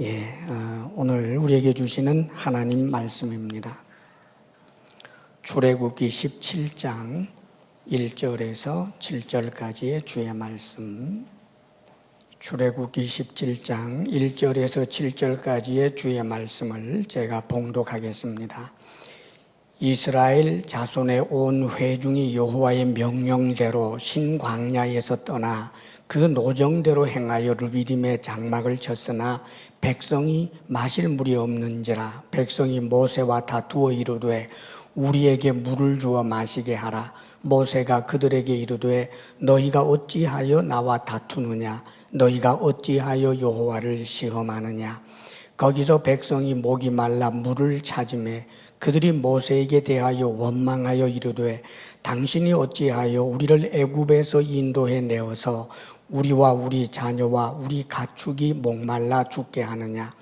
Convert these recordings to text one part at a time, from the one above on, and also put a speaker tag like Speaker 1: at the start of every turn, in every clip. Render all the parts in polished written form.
Speaker 1: 오늘 우리에게 주시는 하나님 말씀입니다. 출애굽기 17장 1절에서 7절까지의 주의 말씀. 출애굽기 17장 1절에서 7절까지의 주의 말씀을 제가 봉독하겠습니다. 이스라엘 자손의 온 회중이 여호와의 명령대로 신광야에서 떠나 그 노정대로 행하여 르비딤의 장막을 쳤으나 백성이 마실 물이 없는지라. 백성이 모세와 다투어 이르되 우리에게 물을 주어 마시게 하라. 모세가 그들에게 이르되 너희가 어찌하여 나와 다투느냐? 너희가 어찌하여 여호와를 시험하느냐? 거기서 백성이 목이 말라 물을 찾으매 그들이 모세에게 대하여 원망하여 이르되 당신이 어찌하여 우리를 애굽에서 인도해 내어서 우리와 우리 자녀와 우리 가축이 목말라 죽게 하느냐?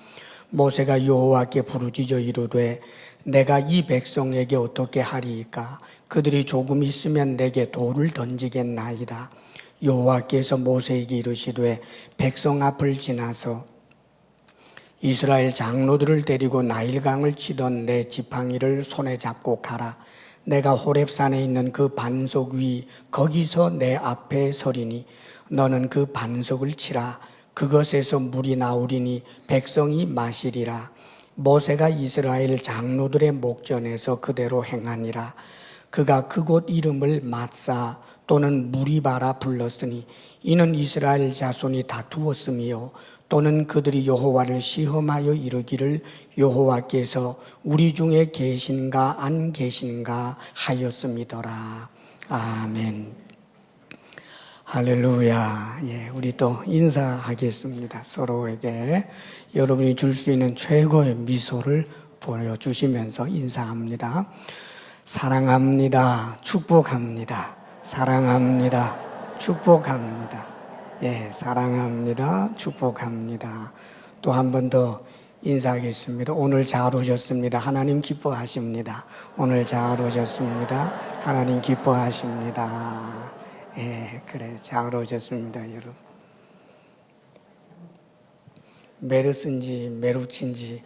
Speaker 1: 모세가 여호와께 부르짖어 이르되 내가 이 백성에게 어떻게 하리이까? 그들이 조금 있으면 내게 돌을 던지겠나이다. 여호와께서 모세에게 이르시되 백성 앞을 지나서 이스라엘 장로들을 데리고 나일강을 치던 내 지팡이를 손에 잡고 가라. 내가 호렙산에 있는 그 반석 위 거기서 내 앞에 서리니 너는 그 반석을 치라. 그것에서 물이 나오리니 백성이 마시리라. 모세가 이스라엘 장로들의 목전에서 그대로 행하니라. 그가 그곳 이름을 마사 또는 무리바라 불렀으니 이는 이스라엘 자손이 다투었으며 또는 그들이 여호와를 시험하여 이르기를 여호와께서 우리 중에 계신가 안 계신가 하였음이더라. 아멘. 할렐루야. 우리 또 인사하겠습니다. 서로에게 여러분이 줄 수 있는 최고의 미소를 보여주시면서 인사합니다. 사랑합니다. 축복합니다. 사랑합니다. 축복합니다. 사랑합니다. 축복합니다. 또 한 번 더 인사하겠습니다. 오늘 잘 오셨습니다. 하나님 기뻐하십니다. 오늘 잘 오셨습니다. 하나님 기뻐하십니다. 그래, 잘 오셨습니다, 여러분. 메르스인지 메루치인지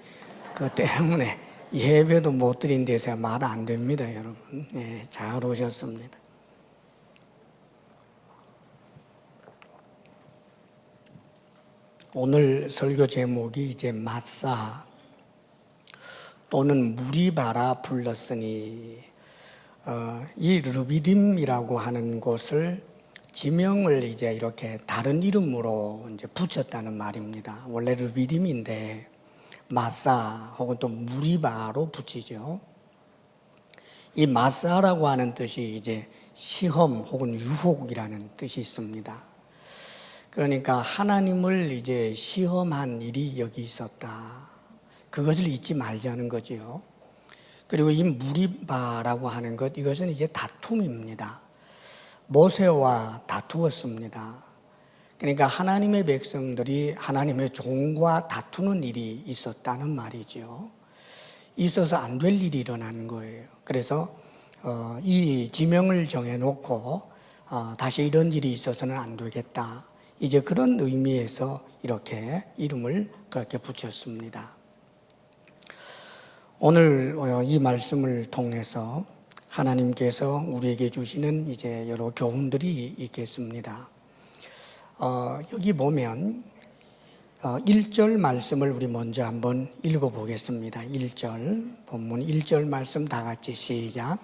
Speaker 1: 그 때문에 예배도 못 드린 데서 말 안 됩니다, 여러분. 잘 오셨습니다. 오늘 설교 제목이 이제 마사 또는 무리바라 불렀으니 이 르비딤이라고 하는 곳을 지명을 이제 이렇게 다른 이름으로 이제 붙였다는 말입니다. 원래 르비딤인데 마사 혹은 또 무리바로 붙이죠. 이 마사라고 하는 뜻이 이제 시험 혹은 유혹이라는 뜻이 있습니다. 그러니까 하나님을 이제 시험한 일이 여기 있었다. 그것을 잊지 말자는 거지요. 그리고 이 무리바라고 하는 것, 이것은 이제 다툼입니다. 모세와 다투었습니다. 그러니까 하나님의 백성들이 하나님의 종과 다투는 일이 있었다는 말이죠. 있어서 안 될 일이 일어나는 거예요. 그래서 이 지명을 정해놓고 다시 이런 일이 있어서는 안 되겠다. 이제 그런 의미에서 이렇게 이름을 그렇게 붙였습니다. 오늘 이 말씀을 통해서 하나님께서 우리에게 주시는 이제 여러 교훈들이 있겠습니다. 여기 보면 1절 말씀을 우리 먼저 한번 읽어보겠습니다. 1절, 본문 1절 말씀 다 같이 시작.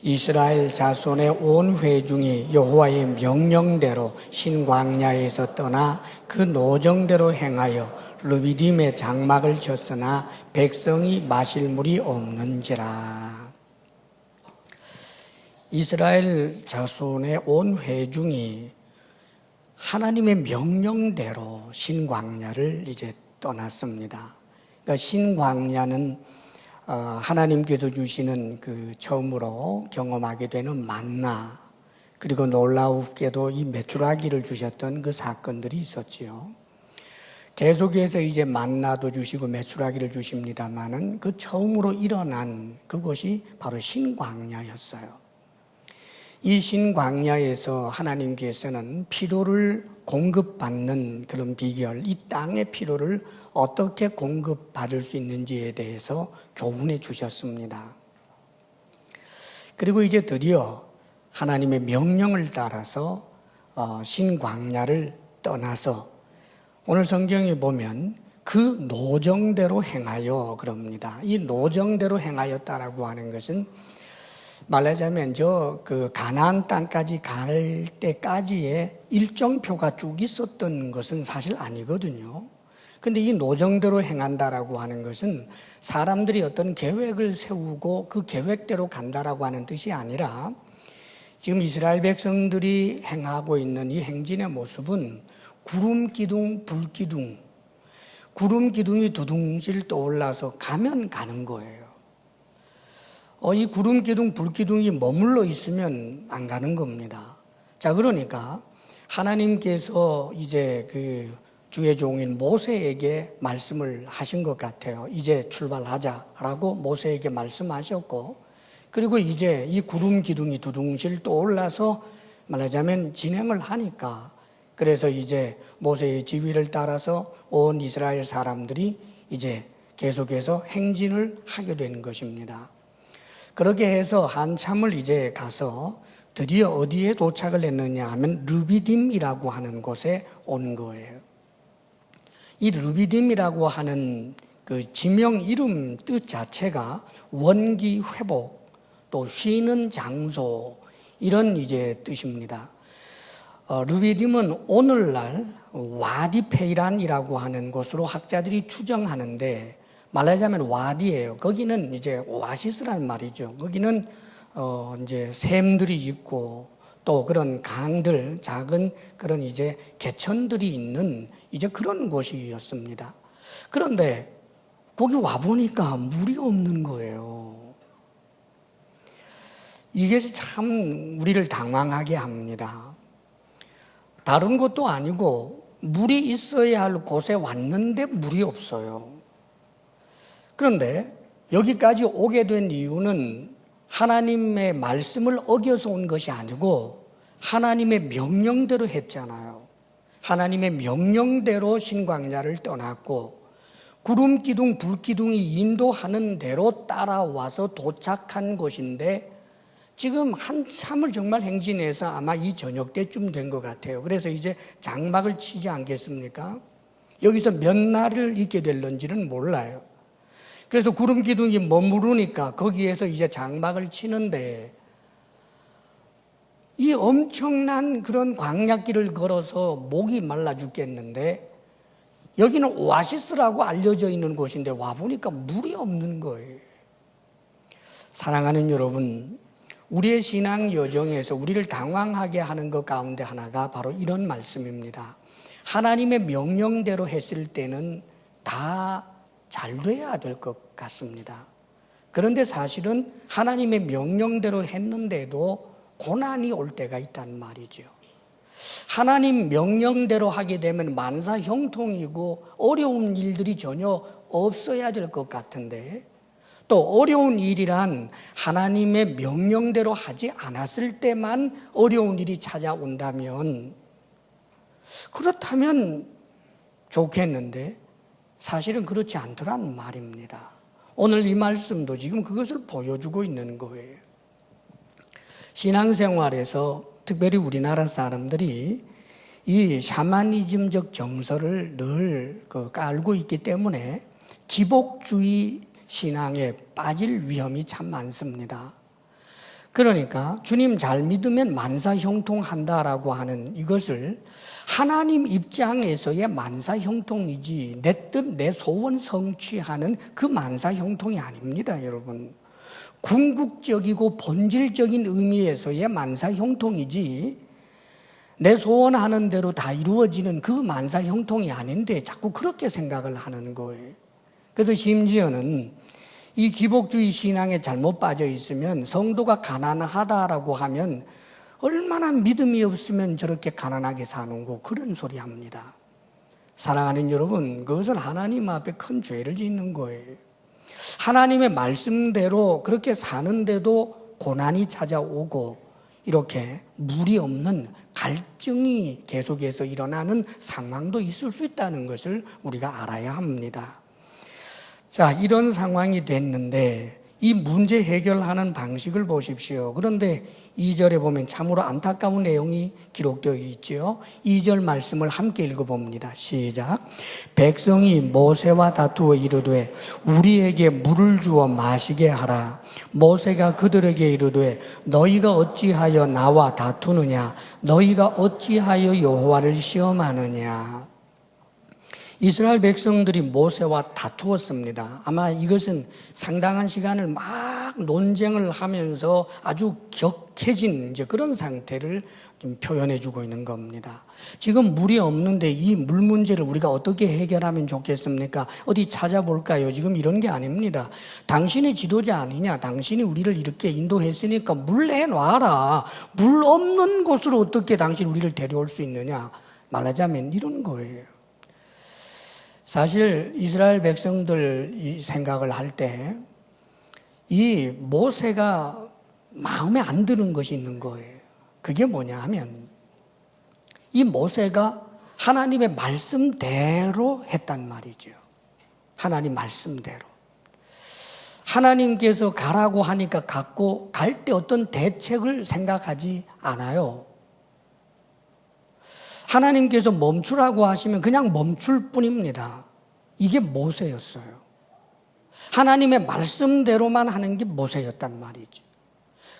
Speaker 1: 이스라엘 자손의 온 회중이 여호와의 명령대로 신광야에서 떠나 그 노정대로 행하여 르비딤의 장막을 쳤으나 백성이 마실 물이 없는지라. 이스라엘 자손의 온 회중이 하나님의 명령대로 신광야를 이제 떠났습니다. 그러니까 신광야는 하나님께서 주시는 그 처음으로 경험하게 되는 만나, 그리고 놀라우게도 이 메추라기를 주셨던 그 사건들이 있었지요. 계속해서 이제 만나도 주시고 메추라기를 주십니다만은 그 처음으로 일어난 그것이 바로 신광야였어요. 이 신광야에서 하나님께서는 피로를 공급받는 그런 비결, 이 땅의 피로를 어떻게 공급받을 수 있는지에 대해서 교훈해 주셨습니다. 그리고 이제 드디어 하나님의 명령을 따라서 신광야를 떠나서 오늘 성경에 보면 그 노정대로 행하여 그럽니다. 이 노정대로 행하였다라고 하는 것은 말하자면 그 가나안 땅까지 갈 때까지의 일정표가 쭉 있었던 것은 사실 아니거든요. 근데 이 노정대로 행한다라고 하는 것은 사람들이 어떤 계획을 세우고 그 계획대로 간다라고 하는 뜻이 아니라 지금 이스라엘 백성들이 행하고 있는 이 행진의 모습은 구름 기둥, 불 기둥, 구름 기둥이 두둥실 떠올라서 가면 가는 거예요. 이 구름 기둥, 불 기둥이 머물러 있으면 안 가는 겁니다. 자, 그러니까 하나님께서 이제 그 주의 종인 모세에게 말씀을 하신 것 같아요. 이제 출발하자라고 모세에게 말씀하셨고, 그리고 이제 이 구름 기둥이 두둥실 떠올라서 말하자면 진행을 하니까, 그래서 이제 모세의 지휘를 따라서 온 이스라엘 사람들이 이제 계속해서 행진을 하게 된 것입니다. 그렇게 해서 한참을 이제 가서 드디어 어디에 도착을 했느냐 하면 르비딤이라고 하는 곳에 온 거예요. 이 르비딤이라고 하는 그 지명 이름 뜻 자체가 원기 회복, 또 쉬는 장소, 이런 이제 뜻입니다. 르비딤은 오늘날 와디페이란이라고 하는 곳으로 학자들이 추정하는데, 말하자면 와디예요. 거기는 이제 오아시스라는 말이죠. 거기는 이제 샘들이 있고 또 그런 강들, 작은 그런 이제 개천들이 있는 이제 그런 곳이었습니다. 그런데 거기 와 보니까 물이 없는 거예요. 이게 참 우리를 당황하게 합니다. 다른 것도 아니고 물이 있어야 할 곳에 왔는데 물이 없어요. 그런데 여기까지 오게 된 이유는 하나님의 말씀을 어겨서 온 것이 아니고 하나님의 명령대로 했잖아요. 하나님의 명령대로 신광야를 떠났고 구름 기둥, 불 기둥이 인도하는 대로 따라와서 도착한 곳인데 지금 한참을 정말 행진해서 아마 이 저녁 때쯤 된 것 같아요. 그래서 이제 장막을 치지 않겠습니까? 여기서 몇 날을 있게 될런지는 몰라요. 그래서 구름 기둥이 머무르니까 거기에서 이제 장막을 치는데 이 엄청난 그런 광야길을 걸어서 목이 말라 죽겠는데 여기는 오아시스라고 알려져 있는 곳인데 와보니까 물이 없는 거예요. 사랑하는 여러분, 우리의 신앙 여정에서 우리를 당황하게 하는 것 가운데 하나가 바로 이런 말씀입니다. 하나님의 명령대로 했을 때는 다 잘 돼야 될 것 같습니다. 그런데 사실은 하나님의 명령대로 했는데도 고난이 올 때가 있단 말이죠. 하나님 명령대로 하게 되면 만사 형통이고 어려운 일들이 전혀 없어야 될 것 같은데 또 어려운 일이란 하나님의 명령대로 하지 않았을 때만 어려운 일이 찾아온다면 그렇다면 좋겠는데 사실은 그렇지 않더란 말입니다. 오늘 이 말씀도 지금 그것을 보여주고 있는 거예요. 신앙생활에서 특별히 우리나라 사람들이 이 샤머니즘적 정서를 늘 깔고 있기 때문에 기복주의 신앙에 빠질 위험이 참 많습니다. 그러니까 주님 잘 믿으면 만사형통한다라고 하는 이것을 하나님 입장에서의 만사형통이지 내 뜻, 내 소원 성취하는 그 만사형통이 아닙니다, 여러분. 궁극적이고 본질적인 의미에서의 만사형통이지 내 소원하는 대로 다 이루어지는 그 만사형통이 아닌데 자꾸 그렇게 생각을 하는 거예요. 그래서 심지어는 이 기복주의 신앙에 잘못 빠져 있으면 성도가 가난하다라고 하면 얼마나 믿음이 없으면 저렇게 가난하게 사는고 그런 소리 합니다. 사랑하는 여러분, 그것은 하나님 앞에 큰 죄를 짓는 거예요. 하나님의 말씀대로 그렇게 사는데도 고난이 찾아오고 이렇게 물이 없는 갈증이 계속해서 일어나는 상황도 있을 수 있다는 것을 우리가 알아야 합니다. 자, 이런 상황이 됐는데 이 문제 해결하는 방식을 보십시오. 그런데 2절에 보면 참으로 안타까운 내용이 기록되어 있죠. 2절 말씀을 함께 읽어봅니다. 시작. 백성이 모세와 다투어 이르되 우리에게 물을 주어 마시게 하라. 모세가 그들에게 이르되 너희가 어찌하여 나와 다투느냐? 너희가 어찌하여 여호와를 시험하느냐? 이스라엘 백성들이 모세와 다투었습니다. 아마 이것은 상당한 시간을 막 논쟁을 하면서 아주 격해진 그런 상태를 좀 표현해 주고 있는 겁니다. 지금 물이 없는데 이 물 문제를 우리가 어떻게 해결하면 좋겠습니까? 어디 찾아볼까요? 지금 이런 게 아닙니다. 당신이 지도자 아니냐? 당신이 우리를 이렇게 인도했으니까 물 내놔라. 물 없는 곳으로 어떻게 당신 우리를 데려올 수 있느냐? 말하자면 이런 거예요. 사실 이스라엘 백성들 이 생각을 할 때 이 모세가 마음에 안 드는 것이 있는 거예요. 그게 뭐냐 하면 이 모세가 하나님의 말씀대로 했단 말이죠. 하나님 말씀대로. 하나님께서 가라고 하니까 갔고 갈 때 어떤 대책을 생각하지 않아요. 하나님께서 멈추라고 하시면 그냥 멈출 뿐입니다. 이게 모세였어요. 하나님의 말씀대로만 하는 게 모세였단 말이죠.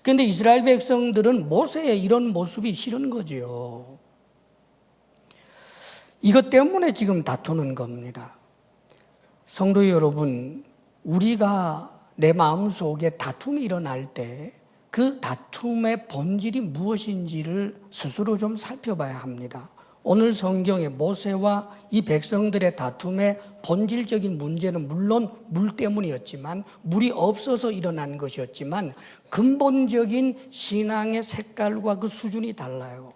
Speaker 1: 그런데 이스라엘 백성들은 모세의 이런 모습이 싫은 거지요. 이것 때문에 지금 다투는 겁니다. 성도 여러분, 우리가 내 마음속에 다툼이 일어날 때 그 다툼의 본질이 무엇인지를 스스로 좀 살펴봐야 합니다. 오늘 성경에 모세와 이 백성들의 다툼의 본질적인 문제는 물론 물 때문이었지만 물이 없어서 일어난 것이었지만 근본적인 신앙의 색깔과 그 수준이 달라요.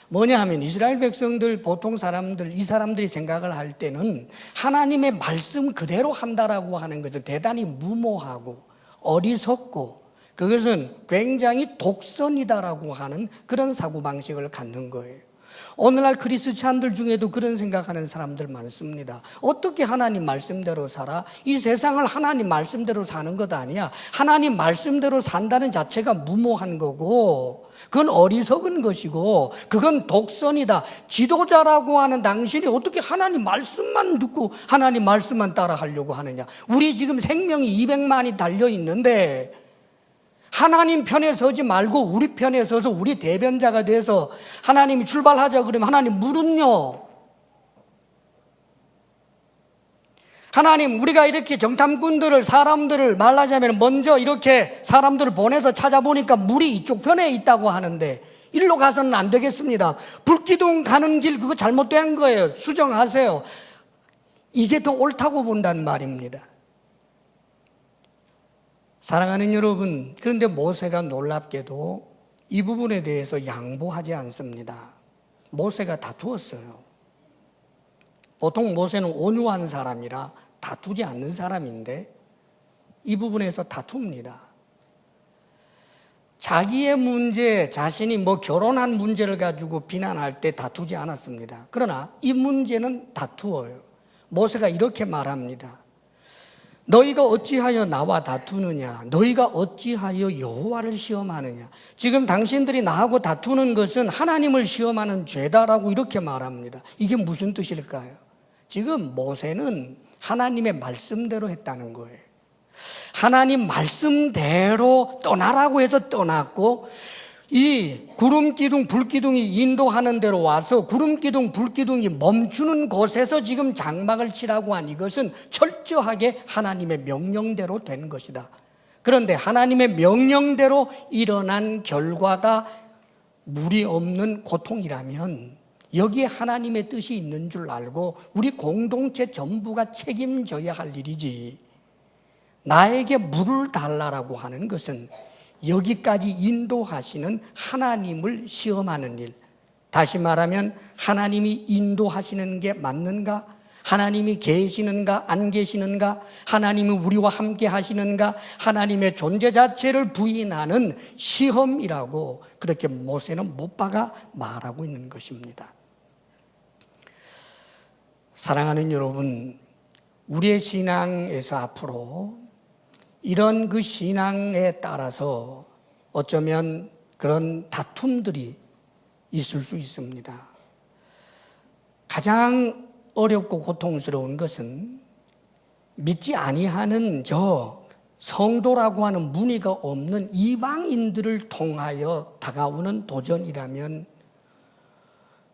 Speaker 1: 뭐냐 하면 이스라엘 백성들, 보통 사람들, 이 사람들이 생각을 할 때는 하나님의 말씀 그대로 한다라고 하는 것은 대단히 무모하고 어리석고 그것은 굉장히 독선이다라고 하는 그런 사고방식을 갖는 거예요. 오늘날 크리스찬들 중에도 그런 생각하는 사람들 많습니다. 어떻게 하나님 말씀대로 살아? 이 세상을 하나님 말씀대로 사는 것 아니야. 하나님 말씀대로 산다는 자체가 무모한 거고 그건 어리석은 것이고 그건 독선이다. 지도자라고 하는 당신이 어떻게 하나님 말씀만 듣고 하나님 말씀만 따라 하려고 하느냐. 우리 지금 생명이 200만이 달려있는데 하나님 편에 서지 말고 우리 편에 서서 우리 대변자가 돼서 하나님이 출발하자 그러면 하나님 물은요. 하나님 우리가 이렇게 정탐꾼들을 사람들을 말하자면 먼저 이렇게 사람들을 보내서 찾아보니까 물이 이쪽 편에 있다고 하는데 일로 가서는 안 되겠습니다. 불기둥 가는 길 그거 잘못된 거예요. 수정하세요. 이게 더 옳다고 본단 말입니다. 사랑하는 여러분, 그런데 모세가 놀랍게도 이 부분에 대해서 양보하지 않습니다. 모세가 다투었어요. 보통 모세는 온유한 사람이라 다투지 않는 사람인데 이 부분에서 다툽니다. 자기의 문제, 자신이 결혼한 문제를 가지고 비난할 때 다투지 않았습니다. 그러나 이 문제는 다투어요. 모세가 이렇게 말합니다. 너희가 어찌하여 나와 다투느냐? 너희가 어찌하여 여호와를 시험하느냐? 지금 당신들이 나하고 다투는 것은 하나님을 시험하는 죄다라고 이렇게 말합니다. 이게 무슨 뜻일까요? 지금 모세는 하나님의 말씀대로 했다는 거예요. 하나님 말씀대로 떠나라고 해서 떠났고 이 구름기둥, 불기둥이 인도하는 대로 와서 구름기둥, 불기둥이 멈추는 곳에서 지금 장막을 치라고 한 이것은 철저하게 하나님의 명령대로 된 것이다. 그런데 하나님의 명령대로 일어난 결과가 물이 없는 고통이라면 여기에 하나님의 뜻이 있는 줄 알고 우리 공동체 전부가 책임져야 할 일이지, 나에게 물을 달라라고 하는 것은 여기까지 인도하시는 하나님을 시험하는 일. 다시 말하면 하나님이 인도하시는 게 맞는가? 하나님이 계시는가 안 계시는가, 하나님이 우리와 함께 하시는가, 하나님의 존재 자체를 부인하는 시험이라고 그렇게 모세는 못 박아 말하고 있는 것입니다. 사랑하는 여러분, 우리의 신앙에서 앞으로 이런 그 신앙에 따라서 어쩌면 그런 다툼들이 있을 수 있습니다. 가장 어렵고 고통스러운 것은 믿지 아니하는 저 성도라고 하는 무늬가 없는 이방인들을 통하여 다가오는 도전이라면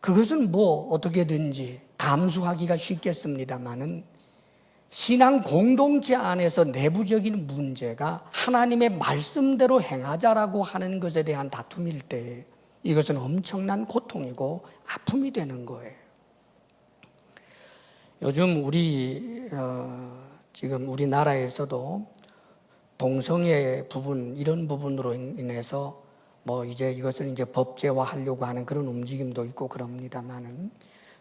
Speaker 1: 그것은 뭐 어떻게든지 감수하기가 쉽겠습니다마는 신앙 공동체 안에서 내부적인 문제가 하나님의 말씀대로 행하자라고 하는 것에 대한 다툼일 때 이것은 엄청난 고통이고 아픔이 되는 거예요. 요즘 지금 우리나라에서도 동성애 부분, 이런 부분으로 인해서 뭐 이것을 이제 법제화하려고 하는 그런 움직임도 있고 그럽니다만은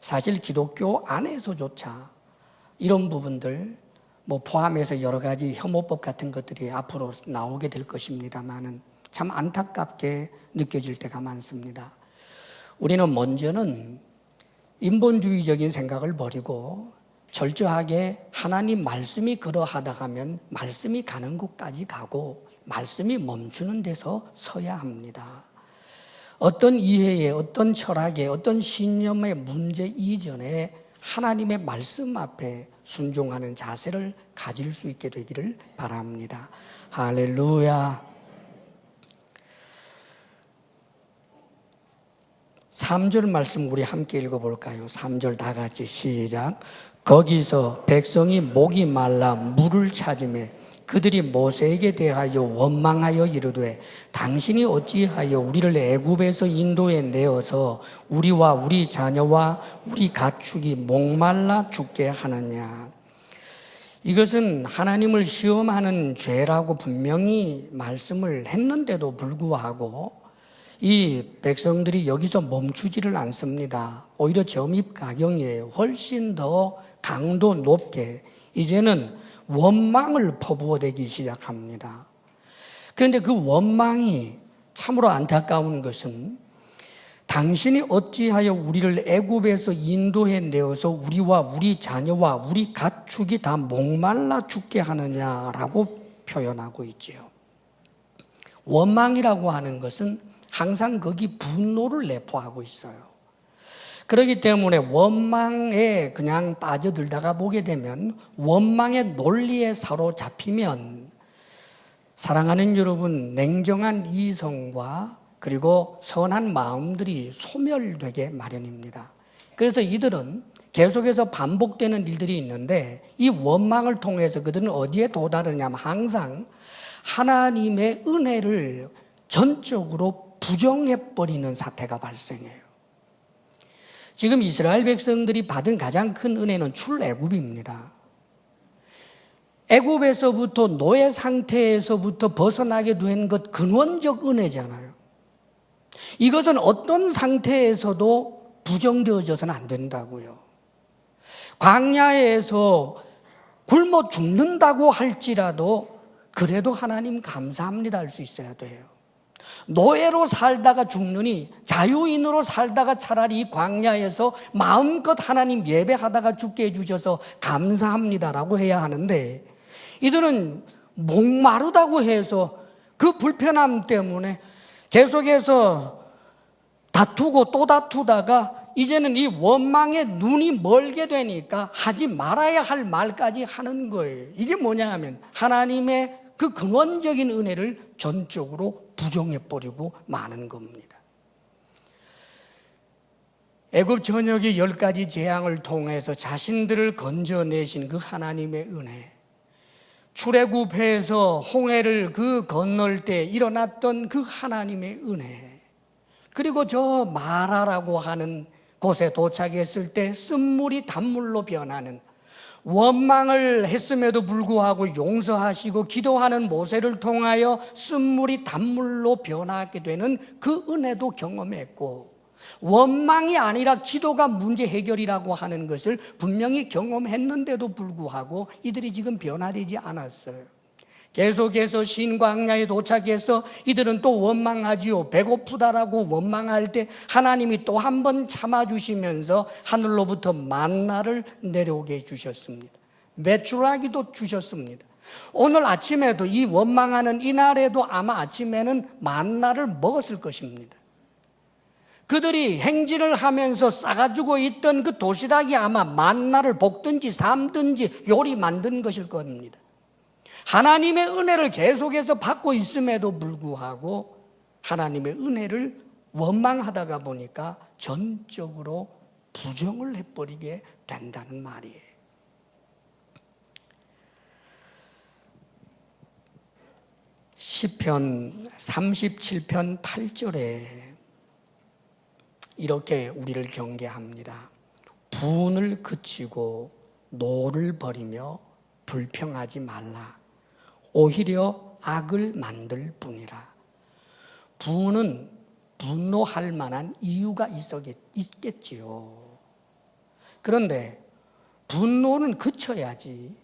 Speaker 1: 사실 기독교 안에서조차 이런 부분들 뭐 포함해서 여러 가지 혐오법 같은 것들이 앞으로 나오게 될 것입니다만은 참 안타깝게 느껴질 때가 많습니다. 우리는 먼저는 인본주의적인 생각을 버리고 철저하게 하나님 말씀이 그러하다 하면 말씀이 가는 곳까지 가고 말씀이 멈추는 데서 서야 합니다. 어떤 이해에, 어떤 철학에, 어떤 신념의 문제 이전에 하나님의 말씀 앞에 순종하는 자세를 가질 수 있게 되기를 바랍니다. 할렐루야. 3절 말씀 우리 함께 읽어볼까요? 3절 다 같이 시작. 거기서 백성이 목이 말라 물을 찾으매 그들이 모세에게 대하여 원망하여 이르되 당신이 어찌하여 우리를 애굽에서 인도에 내어서 우리와 우리 자녀와 우리 가축이 목말라 죽게 하느냐. 이것은 하나님을 시험하는 죄라고 분명히 말씀을 했는데도 불구하고 이 백성들이 여기서 멈추지를 않습니다. 오히려 점입가경이에요. 훨씬 더 강도 높게 이제는 원망을 퍼부어대기 시작합니다. 그런데 그 원망이 참으로 안타까운 것은 당신이 어찌하여 우리를 애굽에서 인도해 내어서 우리와 우리 자녀와 우리 가축이 다 목말라 죽게 하느냐라고 표현하고 있지요. 원망이라고 하는 것은 항상 거기 분노를 내포하고 있어요. 그렇기 때문에 원망에 그냥 빠져들다가 보게 되면 원망의 논리에 사로잡히면 사랑하는 여러분, 냉정한 이성과 그리고 선한 마음들이 소멸되게 마련입니다. 그래서 이들은 계속해서 반복되는 일들이 있는데 이 원망을 통해서 그들은 어디에 도달하냐면 항상 하나님의 은혜를 전적으로 부정해버리는 사태가 발생해요. 지금 이스라엘 백성들이 받은 가장 큰 은혜는 출애굽입니다. 애굽에서부터 노예 상태에서부터 벗어나게 된 것 근원적 은혜잖아요. 이것은 어떤 상태에서도 부정되어져서는 안 된다고요. 광야에서 굶어 죽는다고 할지라도 그래도 하나님 감사합니다 할 수 있어야 돼요. 노예로 살다가 죽느니 자유인으로 살다가 차라리 이 광야에서 마음껏 하나님 예배하다가 죽게 해주셔서 감사합니다라고 해야 하는데 이들은 목마르다고 해서 그 불편함 때문에 계속해서 다투고 또 다투다가 이제는 이 원망에 눈이 멀게 되니까 하지 말아야 할 말까지 하는 거예요. 이게 뭐냐 하면 하나님의 그 근원적인 은혜를 전적으로 부정해버리고 마는 겁니다. 애굽 전역의 10가지 재앙을 통해서 자신들을 건져내신 그 하나님의 은혜, 출애굽해서 홍해를 그 건널 때 일어났던 그 하나님의 은혜, 그리고 저 마라라고 하는 곳에 도착했을 때 쓴물이 단물로 변하는, 원망을 했음에도 불구하고 용서하시고 기도하는 모세를 통하여 쓴물이 단물로 변하게 되는 그 은혜도 경험했고, 원망이 아니라 기도가 문제 해결이라고 하는 것을 분명히 경험했는데도 불구하고 이들이 지금 변화되지 않았어요. 계속해서 신광야에 도착해서 이들은 또 원망하지요. 배고프다라고 원망할 때 하나님이 또 한 번 참아주시면서 하늘로부터 만나를 내려오게 해주셨습니다. 메추라기도 주셨습니다. 오늘 아침에도 이 원망하는 이날에도 아마 아침에는 만나를 먹었을 것입니다. 그들이 행진을 하면서 싸가지고 있던 그 도시락이 아마 만나를 볶든지 삶든지 요리 만든 것일 겁니다. 하나님의 은혜를 계속해서 받고 있음에도 불구하고 하나님의 은혜를 원망하다가 보니까 전적으로 부정을 해버리게 된다는 말이에요. 시편 37편 8절에 이렇게 우리를 경계합니다. 분을 그치고 노를 버리며 불평하지 말라. 오히려 악을 만들 뿐이라. 분은 분노할 만한 이유가 있겠지요. 그런데 분노는 그쳐야지.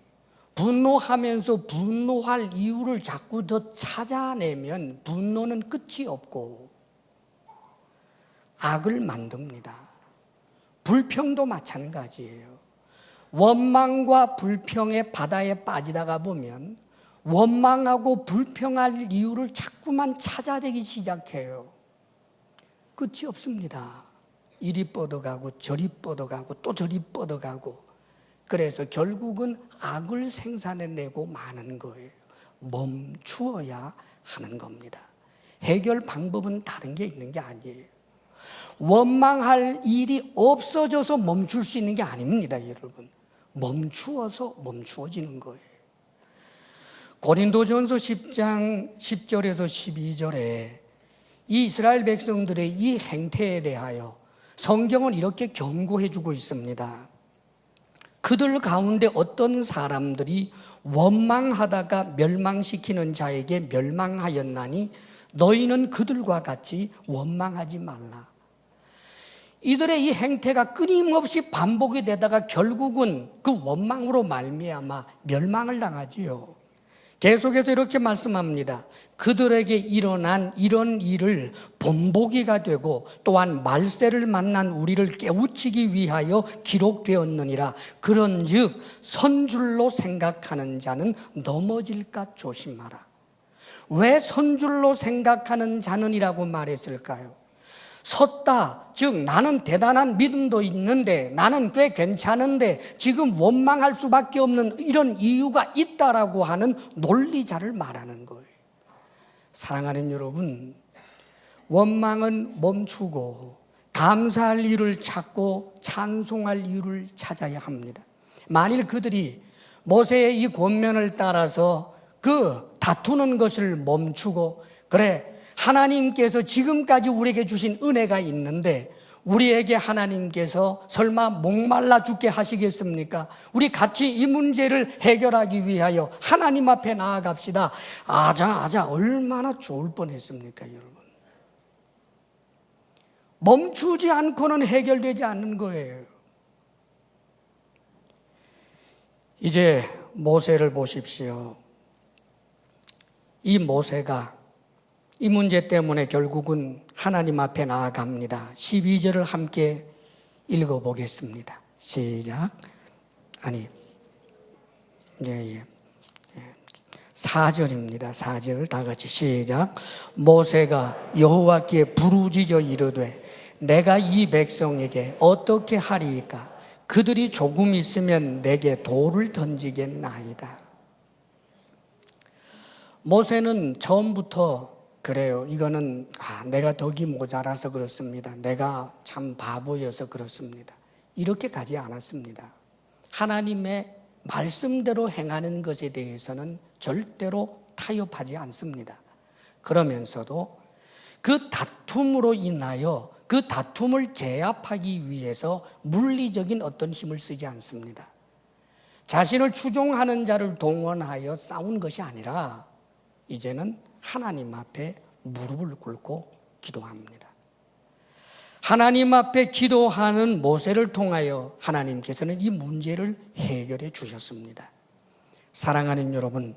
Speaker 1: 분노하면서 분노할 이유를 자꾸 더 찾아내면 분노는 끝이 없고 악을 만듭니다. 불평도 마찬가지예요. 원망과 불평의 바다에 빠지다가 보면 원망하고 불평할 이유를 자꾸만 찾아내기 시작해요. 끝이 없습니다. 이리 뻗어가고 저리 뻗어가고 또 저리 뻗어가고, 그래서 결국은 악을 생산해내고 마는 거예요. 멈추어야 하는 겁니다. 해결 방법은 다른 게 있는 게 아니에요. 원망할 일이 없어져서 멈출 수 있는 게 아닙니다, 여러분. 멈추어서 멈추어지는 거예요. 고린도전서 10장 10절에서 12절에 이 이스라엘 백성들의 이 행태에 대하여 성경은 이렇게 경고해 주고 있습니다. 그들 가운데 어떤 사람들이 원망하다가 멸망시키는 자에게 멸망하였나니 너희는 그들과 같이 원망하지 말라. 이들의 이 행태가 끊임없이 반복이 되다가 결국은 그 원망으로 말미암아 멸망을 당하지요. 계속해서 이렇게 말씀합니다. 그들에게 일어난 이런 일을 본보기가 되고 또한 말세를 만난 우리를 깨우치기 위하여 기록되었느니라. 그런즉 선줄로 생각하는 자는 넘어질까 조심하라. 왜 선줄로 생각하는 자는이라고 말했을까요? 섰다, 즉 나는 대단한 믿음도 있는데 나는 꽤 괜찮은데 지금 원망할 수밖에 없는 이런 이유가 있다라고 하는 논리자를 말하는 거예요. 사랑하는 여러분, 원망은 멈추고 감사할 이유를 찾고 찬송할 이유를 찾아야 합니다. 만일 그들이 모세의 이 권면을 따라서 그 다투는 것을 멈추고, 그래 하나님께서 지금까지 우리에게 주신 은혜가 있는데 우리에게 하나님께서 설마 목말라 죽게 하시겠습니까? 우리 같이 이 문제를 해결하기 위하여 하나님 앞에 나아갑시다. 아자 얼마나 좋을 뻔했습니까, 여러분? 멈추지 않고는 해결되지 않는 거예요. 이제 모세를 보십시오. 이 모세가 이 문제 때문에 결국은 하나님 앞에 나아갑니다. 12절을 함께 읽어보겠습니다. 시작. 4절입니다. 4절 다 같이 시작. 모세가 여호와께 부르짖어 이르되 내가 이 백성에게 어떻게 하리이까? 그들이 조금 있으면 내게 돌을 던지겠나이다. 모세는 처음부터 그래요. 이거는 내가 덕이 모자라서 그렇습니다. 내가 참 바보여서 그렇습니다. 이렇게 가지 않았습니다. 하나님의 말씀대로 행하는 것에 대해서는 절대로 타협하지 않습니다. 그러면서도 그 다툼으로 인하여 그 다툼을 제압하기 위해서 물리적인 어떤 힘을 쓰지 않습니다. 자신을 추종하는 자를 동원하여 싸운 것이 아니라 이제는 하나님 앞에 무릎을 꿇고 기도합니다. 하나님 앞에 기도하는 모세를 통하여 하나님께서는 이 문제를 해결해 주셨습니다. 사랑하는 여러분,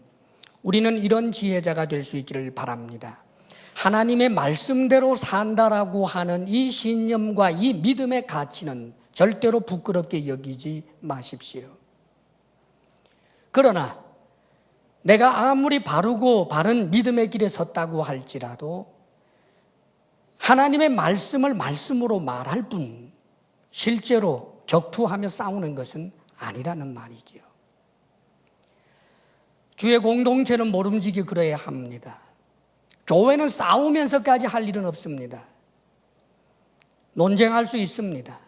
Speaker 1: 우리는 이런 지혜자가 될 수 있기를 바랍니다. 하나님의 말씀대로 산다라고 하는 이 신념과 이 믿음의 가치는 절대로 부끄럽게 여기지 마십시오. 그러나 내가 아무리 바르고 바른 믿음의 길에 섰다고 할지라도 하나님의 말씀을 말씀으로 말할 뿐 실제로 격투하며 싸우는 것은 아니라는 말이지요. 주의 공동체는 모름지기 그래야 합니다. 교회는 싸우면서까지 할 일은 없습니다. 논쟁할 수 있습니다.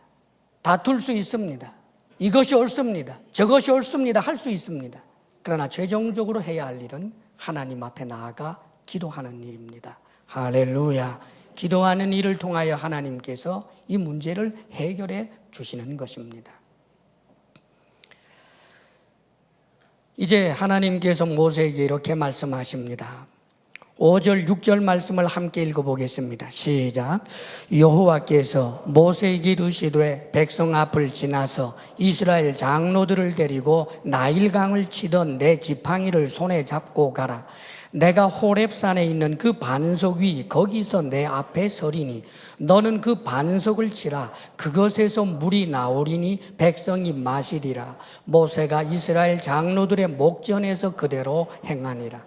Speaker 1: 다툴 수 있습니다. 이것이 옳습니다. 저것이 옳습니다. 할 수 있습니다. 그러나 최종적으로 해야 할 일은 하나님 앞에 나아가 기도하는 일입니다. 할렐루야. 기도하는 일을 통하여 하나님께서 이 문제를 해결해 주시는 것입니다. 이제 하나님께서 모세에게 이렇게 말씀하십니다. 5절, 6절 말씀을 함께 읽어보겠습니다. 시작. 여호와께서 모세에게 이르시되 백성 앞을 지나서 이스라엘 장로들을 데리고 나일강을 치던 내 지팡이를 손에 잡고 가라. 내가 호렙산에 있는 그 반석 위 거기서 내 앞에 서리니 너는 그 반석을 치라. 그것에서 물이 나오리니 백성이 마시리라. 모세가 이스라엘 장로들의 목전에서 그대로 행하니라.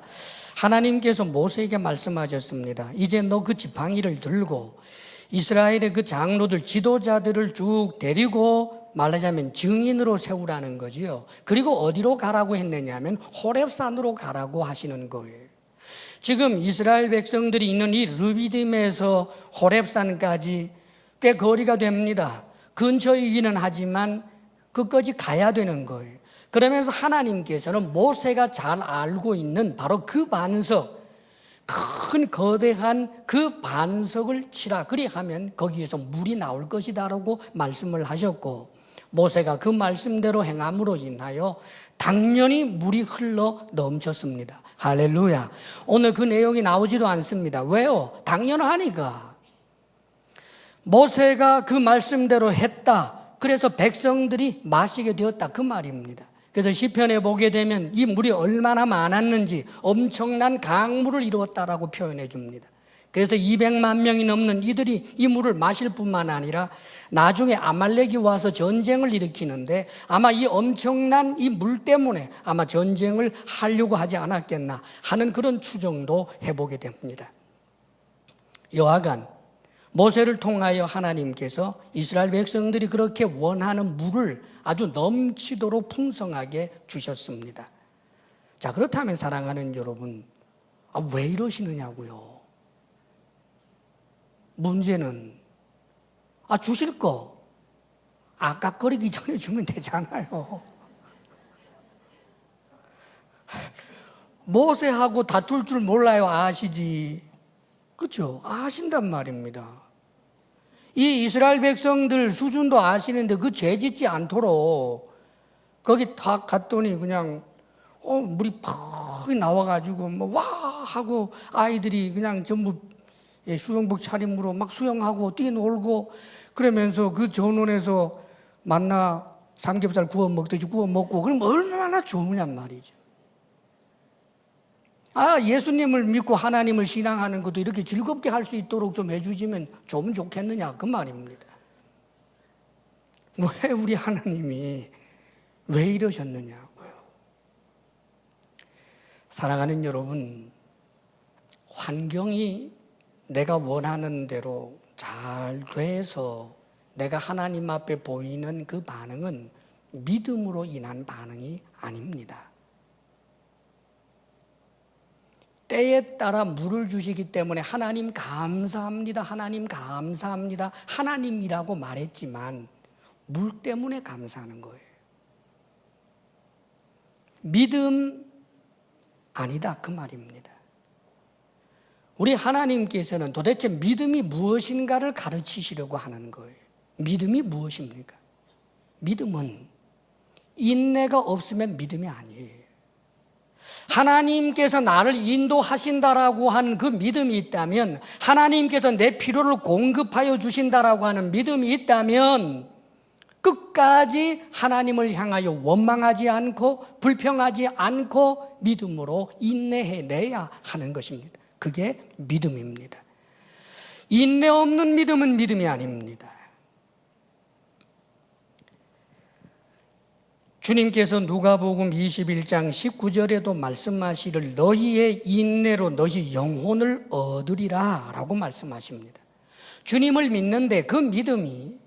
Speaker 1: 하나님께서 모세에게 말씀하셨습니다. 이제 너 그 지팡이를 들고 이스라엘의 그 장로들, 지도자들을 쭉 데리고 말하자면 증인으로 세우라는 거지요. 그리고 어디로 가라고 했느냐면 호렙산으로 가라고 하시는 거예요. 지금 이스라엘 백성들이 있는 이 르비딤에서 호렙산까지 꽤 거리가 됩니다. 근처이기는 하지만 끝까지 가야 되는 거예요. 그러면서 하나님께서는 모세가 잘 알고 있는 바로 그 반석, 큰 거대한 그 반석을 치라. 그리하면 거기에서 물이 나올 것이다라고 말씀을 하셨고, 모세가 그 말씀대로 행함으로 인하여 당연히 물이 흘러 넘쳤습니다. 할렐루야. 오늘 그 내용이 나오지도 않습니다. 왜요? 당연하니까. 모세가 그 말씀대로 했다. 그래서 백성들이 마시게 되었다. 그 말입니다. 그래서 시편에 보게 되면 이 물이 얼마나 많았는지 엄청난 강물을 이루었다라고 표현해 줍니다. 그래서 200만 명이 넘는 이들이 이 물을 마실 뿐만 아니라 나중에 아말렉이 와서 전쟁을 일으키는데 아마 이 엄청난 이 물 때문에 아마 전쟁을 하려고 하지 않았겠나 하는 그런 추정도 해보게 됩니다. 여하간 모세를 통하여 하나님께서 이스라엘 백성들이 그렇게 원하는 물을 아주 넘치도록 풍성하게 주셨습니다. 자, 그렇다면 사랑하는 여러분, 왜 이러시느냐고요? 문제는 주실 거 아깝거리기 전에 주면 되잖아요. 모세하고 다툴 줄 몰라요? 아시지? 그렇죠? 아신단 말입니다. 이 이스라엘 백성들 수준도 아시는데 그 죄 짓지 않도록 거기 다 갔더니 그냥 물이 팍 나와가지고 뭐 와 하고 아이들이 그냥 전부 수영복 차림으로 막 수영하고 뛰놀고 그러면서 그 전원에서 만나 삼겹살 구워 먹듯이 구워 먹고 그럼 얼마나 좋으냔 말이죠. 예수님을 믿고 하나님을 신앙하는 것도 이렇게 즐겁게 할 수 있도록 좀 해주시면 좀 좋겠느냐 그 말입니다. 왜 우리 하나님이 왜 이러셨느냐고요. 사랑하는 여러분, 환경이 내가 원하는 대로 잘 돼서 내가 하나님 앞에 보이는 그 반응은 믿음으로 인한 반응이 아닙니다. 때에 따라 물을 주시기 때문에 하나님 감사합니다. 하나님 감사합니다. 하나님이라고 말했지만 물 때문에 감사하는 거예요. 믿음 아니다 그 말입니다. 우리 하나님께서는 도대체 믿음이 무엇인가를 가르치시려고 하는 거예요. 믿음이 무엇입니까? 믿음은 인내가 없으면 믿음이 아니에요. 하나님께서 나를 인도하신다라고 하는 그 믿음이 있다면, 하나님께서 내 필요를 공급하여 주신다라고 하는 믿음이 있다면 끝까지 하나님을 향하여 원망하지 않고 불평하지 않고 믿음으로 인내해내야 하는 것입니다. 그게 믿음입니다. 인내 없는 믿음은 믿음이 아닙니다. 주님께서 누가복음 21장 19절에도 말씀하시를 너희의 인내로 너희 영혼을 얻으리라 라고 말씀하십니다. 주님을 믿는데 그 믿음이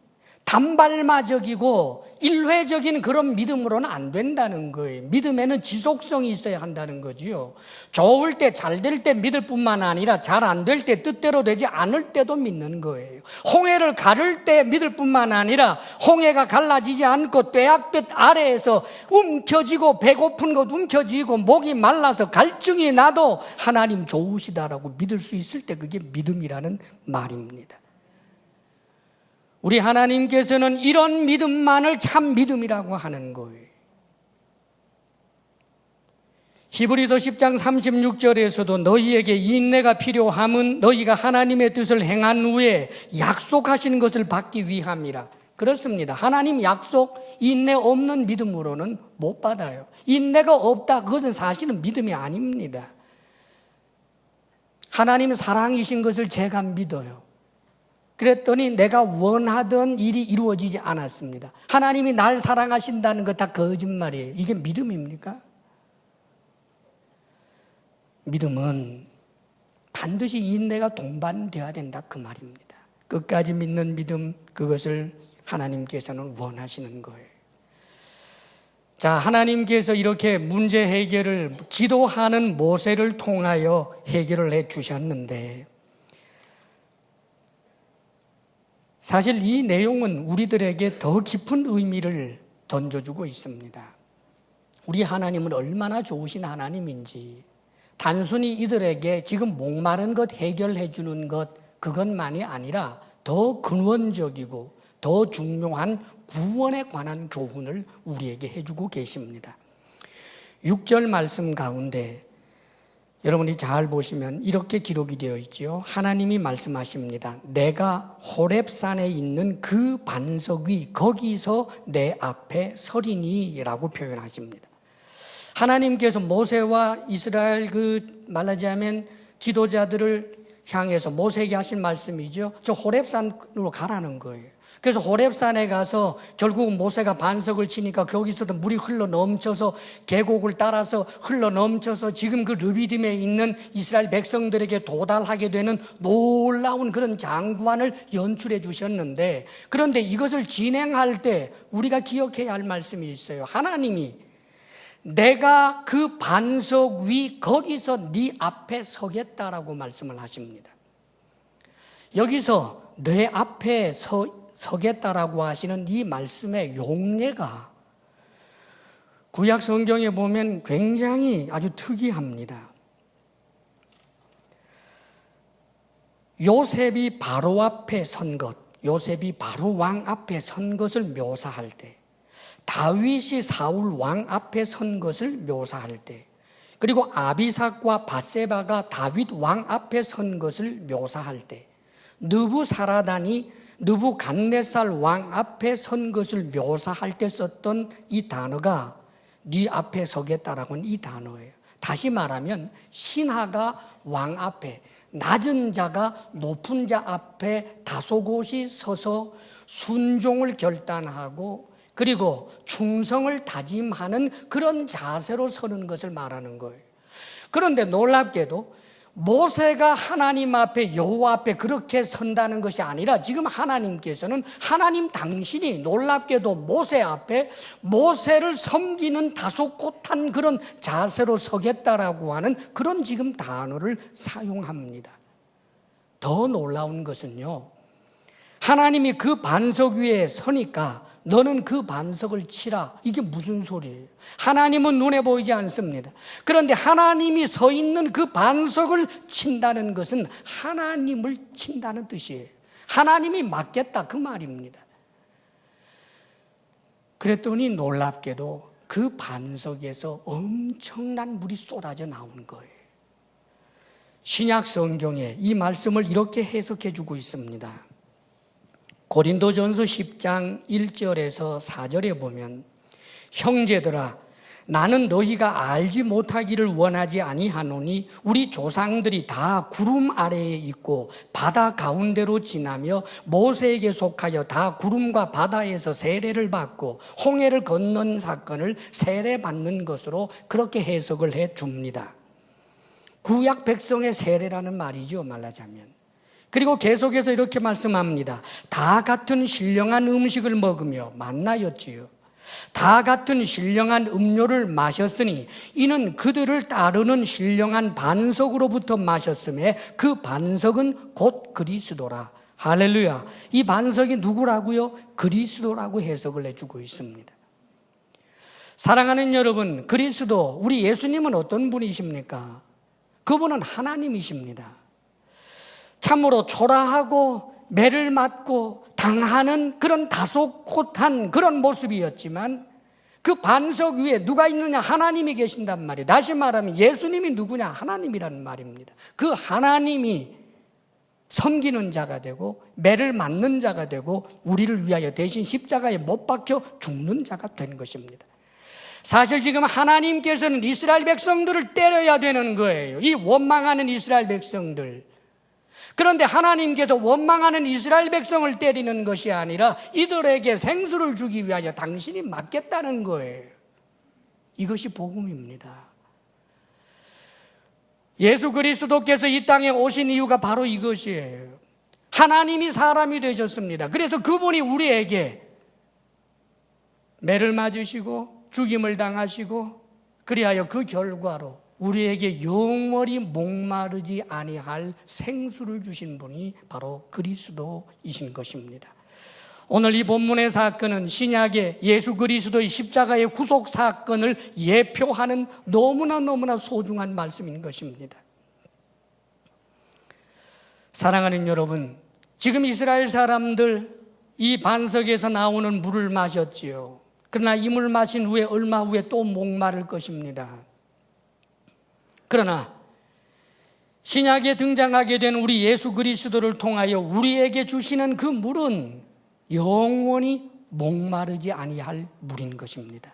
Speaker 1: 단발마적이고 일회적인 그런 믿음으로는 안 된다는 거예요. 믿음에는 지속성이 있어야 한다는 거지요. 좋을 때, 잘 될 때 믿을 뿐만 아니라 잘 안 될 때, 뜻대로 되지 않을 때도 믿는 거예요. 홍해를 가를 때 믿을 뿐만 아니라 홍해가 갈라지지 않고 뙤약볕 아래에서 움켜쥐고 배고픈 것 움켜쥐고 목이 말라서 갈증이 나도 하나님 좋으시다라고 믿을 수 있을 때 그게 믿음이라는 말입니다. 우리 하나님께서는 이런 믿음만을 참 믿음이라고 하는 거예요. 히브리서 10장 36절에서도 너희에게 인내가 필요함은 너희가 하나님의 뜻을 행한 후에 약속하신 것을 받기 위함이라. 그렇습니다. 하나님 약속, 인내 없는 믿음으로는 못 받아요. 인내가 없다, 그것은 사실은 믿음이 아닙니다. 하나님 사랑이신 것을 제가 믿어요. 그랬더니 내가 원하던 일이 이루어지지 않았습니다. 하나님이 날 사랑하신다는 거 다 거짓말이에요. 이게 믿음입니까? 믿음은 반드시 인내가 동반되어야 된다 그 말입니다. 끝까지 믿는 믿음, 그것을 하나님께서는 원하시는 거예요. 자, 하나님께서 이렇게 문제 해결을 지도하는 모세를 통하여 해결을 해 주셨는데, 사실 이 내용은 우리들에게 더 깊은 의미를 던져주고 있습니다. 우리 하나님은 얼마나 좋으신 하나님인지, 단순히 이들에게 지금 목마른 것 해결해 주는 것, 그것만이 아니라 더 근원적이고 더 중요한 구원에 관한 교훈을 우리에게 해주고 계십니다. 6절 말씀 가운데 여러분이 잘 보시면 이렇게 기록이 되어 있지요. 하나님이 말씀하십니다. 내가 호렙산에 있는 그 반석 위 거기서 내 앞에 서리니 라고 표현하십니다. 하나님께서 모세와 이스라엘 말하자면 지도자들을 향해서 모세에게 하신 말씀이죠. 저 호렙산으로 가라는 거예요. 그래서 호렙산에 가서 결국 모세가 반석을 치니까 거기서도 물이 흘러 넘쳐서 계곡을 따라서 흘러 넘쳐서 지금 그 르비딤에 있는 이스라엘 백성들에게 도달하게 되는 놀라운 그런 장관을 연출해 주셨는데, 그런데 이것을 진행할 때 우리가 기억해야 할 말씀이 있어요. 하나님이 내가 그 반석 위 거기서 네 앞에 서겠다라고 말씀을 하십니다. 여기서 내 앞에 서겠다라고 하시는 이 말씀의 용례가 구약 성경에 보면 굉장히 아주 특이합니다. 요셉이 바로 앞에 선 것, 요셉이 바로 왕 앞에 선 것을 묘사할 때, 다윗이 사울 왕 앞에 선 것을 묘사할 때, 그리고 아비삭과 밧세바가 다윗 왕 앞에 선 것을 묘사할 때, 느부사라단이 느부갓네살 왕 앞에 선 것을 묘사할 때 썼던 이 단어가 네 앞에 서겠다라고 하는 이 단어예요. 다시 말하면 신하가 왕 앞에, 낮은 자가 높은 자 앞에 다소곳이 서서 순종을 결단하고 그리고 충성을 다짐하는 그런 자세로 서는 것을 말하는 거예요. 그런데 놀랍게도 모세가 하나님 앞에, 여호와 앞에 그렇게 선다는 것이 아니라 지금 하나님께서는 하나님 당신이 놀랍게도 모세 앞에 모세를 섬기는 다소곳한 그런 자세로 서겠다라고 하는 그런 지금 단어를 사용합니다. 더 놀라운 것은요, 하나님이 그 반석 위에 서니까 너는 그 반석을 치라. 이게 무슨 소리예요? 하나님은 눈에 보이지 않습니다. 그런데 하나님이 서 있는 그 반석을 친다는 것은 하나님을 친다는 뜻이에요. 하나님이 맡겠다 그 말입니다. 그랬더니 놀랍게도 그 반석에서 엄청난 물이 쏟아져 나오는 거예요. 신약 성경에 이 말씀을 이렇게 해석해 주고 있습니다. 고린도전서 10장 1절에서 4절에 보면 형제들아 나는 너희가 알지 못하기를 원하지 아니하노니 우리 조상들이 다 구름 아래에 있고 바다 가운데로 지나며 모세에게 속하여 다 구름과 바다에서 세례를 받고 홍해를 건넌 사건을 세례받는 것으로 그렇게 해석을 해 줍니다. 구약 백성의 세례라는 말이죠, 말하자면. 그리고 계속해서 이렇게 말씀합니다. 다 같은 신령한 음식을 먹으며 만나였지요. 다 같은 신령한 음료를 마셨으니 이는 그들을 따르는 신령한 반석으로부터 마셨음에 그 반석은 곧 그리스도라. 할렐루야. 이 반석이 누구라고요? 그리스도라고 해석을 해주고 있습니다. 사랑하는 여러분, 그리스도, 우리 예수님은 어떤 분이십니까? 그분은 하나님이십니다. 참으로 초라하고 매를 맞고 당하는 그런 다소곳한 그런 모습이었지만 그 반석 위에 누가 있느냐? 하나님이 계신단 말이에요. 다시 말하면 예수님이 누구냐? 하나님이라는 말입니다. 그 하나님이 섬기는 자가 되고 매를 맞는 자가 되고 우리를 위하여 대신 십자가에 못 박혀 죽는 자가 된 것입니다. 사실 지금 하나님께서는 이스라엘 백성들을 때려야 되는 거예요. 이 원망하는 이스라엘 백성들. 그런데 하나님께서 원망하는 이스라엘 백성을 때리는 것이 아니라 이들에게 생수를 주기 위하여 당신이 맞겠다는 거예요. 이것이 복음입니다. 예수 그리스도께서 이 땅에 오신 이유가 바로 이것이에요. 하나님이 사람이 되셨습니다. 그래서 그분이 우리에게 매를 맞으시고 죽임을 당하시고 그리하여 그 결과로 우리에게 영원히 목마르지 아니할 생수를 주신 분이 바로 그리스도이신 것입니다. 오늘 이 본문의 사건은 신약의 예수 그리스도의 십자가의 구속 사건을 예표하는 너무나 소중한 말씀인 것입니다. 사랑하는 여러분, 지금 이스라엘 사람들 이 반석에서 나오는 물을 마셨지요. 그러나 이 물 마신 후에 얼마 후에 또 목마를 것입니다. 그러나 신약에 등장하게 된 우리 예수 그리스도를 통하여 우리에게 주시는 그 물은 영원히 목마르지 아니할 물인 것입니다.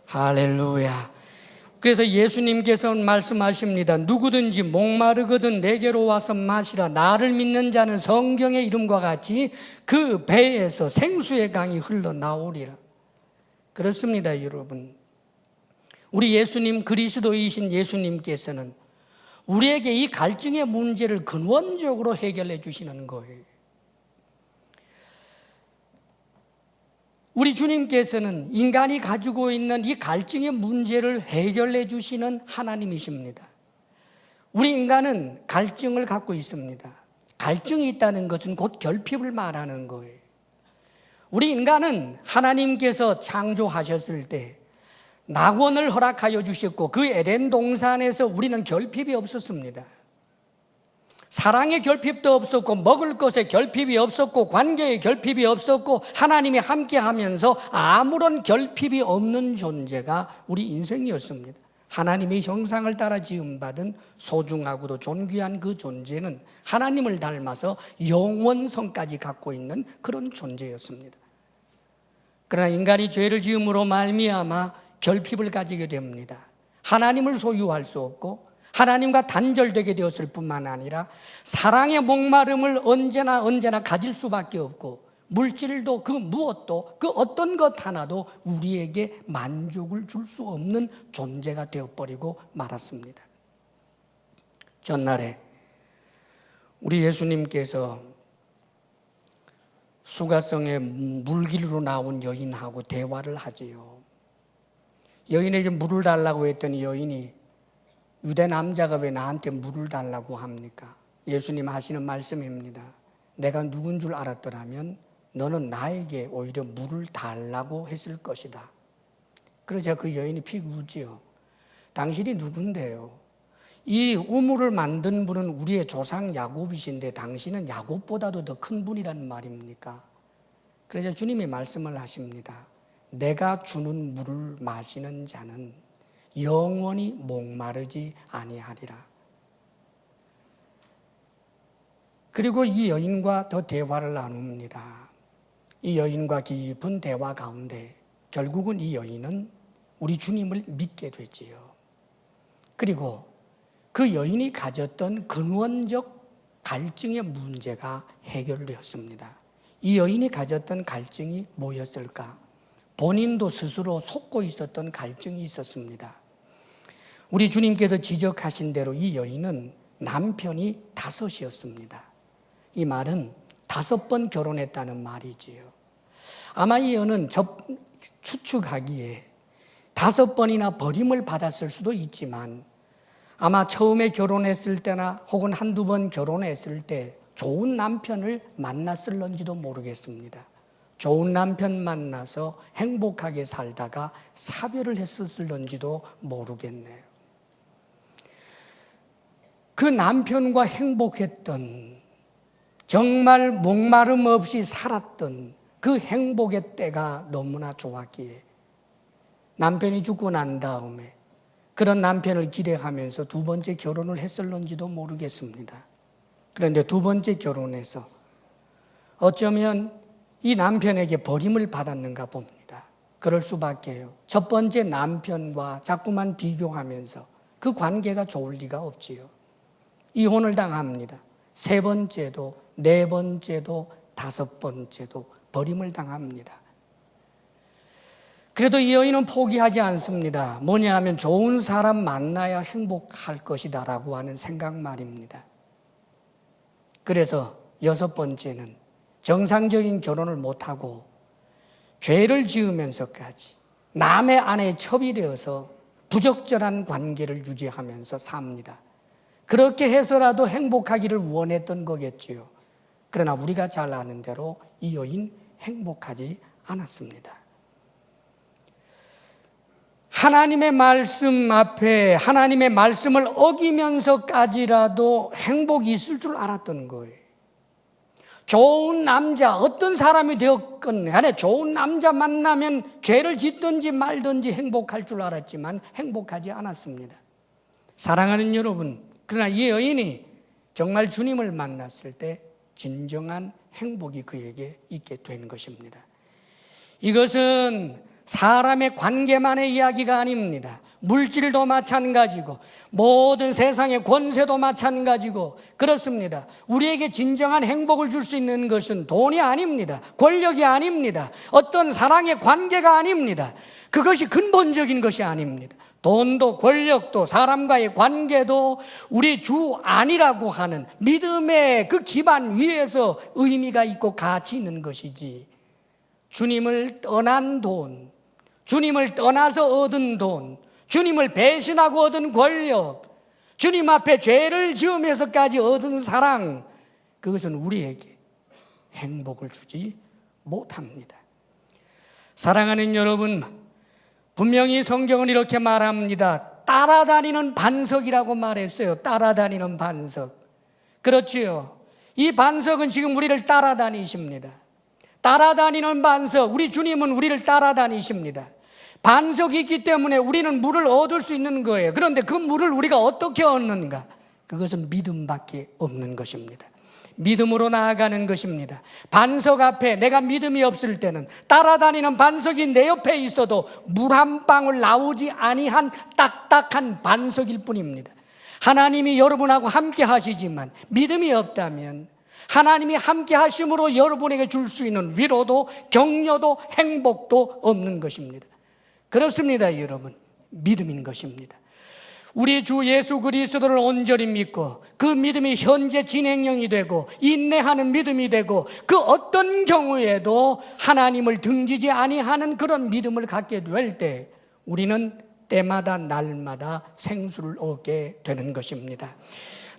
Speaker 1: 할렐루야. 그래서 예수님께서 말씀하십니다. 누구든지 목마르거든 내게로 와서 마시라. 나를 믿는 자는 성경의 이름과 같이 그 배에서 생수의 강이 흘러나오리라. 그렇습니다, 여러분. 우리 예수님, 그리스도이신 예수님께서는 우리에게 이 갈증의 문제를 근원적으로 해결해 주시는 거예요. 우리 주님께서는 인간이 가지고 있는 이 갈증의 문제를 해결해 주시는 하나님이십니다. 우리 인간은 갈증을 갖고 있습니다. 갈증이 있다는 것은 곧 결핍을 말하는 거예요. 우리 인간은 하나님께서 창조하셨을 때 낙원을 허락하여 주셨고 그 에덴 동산에서 우리는 결핍이 없었습니다. 사랑의 결핍도 없었고 먹을 것에 결핍이 없었고 관계에 결핍이 없었고 하나님이 함께하면서 아무런 결핍이 없는 존재가 우리 인생이었습니다. 하나님의 형상을 따라 지음받은 소중하고도 존귀한 그 존재는 하나님을 닮아서 영원성까지 갖고 있는 그런 존재였습니다. 그러나 인간이 죄를 지음으로 말미암아 결핍을 가지게 됩니다. 하나님을 소유할 수 없고 하나님과 단절되게 되었을 뿐만 아니라 사랑의 목마름을 언제나 가질 수밖에 없고 물질도 그 무엇도 그 어떤 것 하나도 우리에게 만족을 줄 수 없는 존재가 되어버리고 말았습니다. 전날에 우리 예수님께서 수가성의 물길로 나온 여인하고 대화를 하지요. 여인에게 물을 달라고 했더니 여인이 유대 남자가 왜 나한테 물을 달라고 합니까? 예수님 하시는 말씀입니다. 내가 누군 줄 알았더라면 너는 나에게 오히려 물을 달라고 했을 것이다. 그러자 그 여인이 픽 우지요. 당신이 누군데요? 이 우물을 만든 분은 우리의 조상 야곱이신데 당신은 야곱보다도 더 큰 분이라는 말입니까? 그러자 주님이 말씀을 하십니다. 내가 주는 물을 마시는 자는 영원히 목마르지 아니하리라. 그리고 이 여인과 더 대화를 나눕니다. 이 여인과 깊은 대화 가운데 결국은 이 여인은 우리 주님을 믿게 되지요. 그리고 그 여인이 가졌던 근원적 갈증의 문제가 해결되었습니다. 이 여인이 가졌던 갈증이 뭐였을까? 본인도 스스로 속고 있었던 갈증이 있었습니다. 우리 주님께서 지적하신 대로 이 여인은 남편이 5이었습니다. 이 말은 5번 결혼했다는 말이지요. 아마 이 여인은 추측하기에 5번이나 버림을 받았을 수도 있지만 아마 처음에 결혼했을 때나 혹은 한두 번 결혼했을 때 좋은 남편을 만났을런지도 모르겠습니다. 좋은 남편 만나서 행복하게 살다가 사별을 했었을런지도 모르겠네요. 그 남편과 행복했던, 정말 목마름 없이 살았던 그 행복의 때가 너무나 좋았기에 남편이 죽고 난 다음에 그런 남편을 기대하면서 2번째 결혼을 했을런지도 모르겠습니다. 그런데 2번째 결혼해서 어쩌면 이 남편에게 버림을 받았는가 봅니다. 그럴 수밖에요. 첫 번째 남편과 자꾸만 비교하면서 그 관계가 좋을 리가 없지요. 이혼을 당합니다. 3번째도, 4번째도, 5번째도 버림을 당합니다. 그래도 이 여인은 포기하지 않습니다. 뭐냐 하면 좋은 사람 만나야 행복할 것이다 라고 하는 생각 말입니다. 그래서 6번째는 정상적인 결혼을 못하고 죄를 지으면서까지 남의 아내에 첩이 되어서 부적절한 관계를 유지하면서 삽니다. 그렇게 해서라도 행복하기를 원했던 거겠지요. 그러나 우리가 잘 아는 대로 이 여인 행복하지 않았습니다. 하나님의 말씀 앞에 하나님의 말씀을 어기면서까지라도 행복이 있을 줄 알았던 거예요. 좋은 남자, 어떤 사람이 되었건 간에 좋은 남자 만나면 죄를 짓든지 말든지 행복할 줄 알았지만 행복하지 않았습니다. 사랑하는 여러분, 그러나 이 여인이 정말 주님을 만났을 때 진정한 행복이 그에게 있게 된 것입니다. 이것은 사람의 관계만의 이야기가 아닙니다. 물질도 마찬가지고 모든 세상의 권세도 마찬가지고 그렇습니다. 우리에게 진정한 행복을 줄 수 있는 것은 돈이 아닙니다. 권력이 아닙니다. 어떤 사랑의 관계가 아닙니다. 그것이 근본적인 것이 아닙니다. 돈도 권력도 사람과의 관계도 우리 주 안이라고 하는 믿음의 그 기반 위에서 의미가 있고 가치 있는 것이지, 주님을 떠난 돈, 주님을 떠나서 얻은 돈, 주님을 배신하고 얻은 권력, 주님 앞에 죄를 지으면서까지 얻은 사랑, 그것은 우리에게 행복을 주지 못합니다. 사랑하는 여러분, 분명히 성경은 이렇게 말합니다. 따라다니는 반석이라고 말했어요. 따라다니는 반석. 그렇지요. 이 반석은 지금 우리를 따라다니십니다. 따라다니는 반석, 우리 주님은 우리를 따라다니십니다. 반석이 있기 때문에 우리는 물을 얻을 수 있는 거예요. 그런데 그 물을 우리가 어떻게 얻는가? 그것은 믿음밖에 없는 것입니다. 믿음으로 나아가는 것입니다. 반석 앞에 내가 믿음이 없을 때는 따라다니는 반석이 내 옆에 있어도 물 한 방울 나오지 아니한 딱딱한 반석일 뿐입니다. 하나님이 여러분하고 함께 하시지만 믿음이 없다면 하나님이 함께 하심으로 여러분에게 줄 수 있는 위로도 격려도 행복도 없는 것입니다. 그렇습니다, 여러분. 믿음인 것입니다. 우리 주 예수 그리스도를 온전히 믿고 그 믿음이 현재 진행형이 되고 인내하는 믿음이 되고 그 어떤 경우에도 하나님을 등지지 아니하는 그런 믿음을 갖게 될 때 우리는 때마다 날마다 생수를 얻게 되는 것입니다.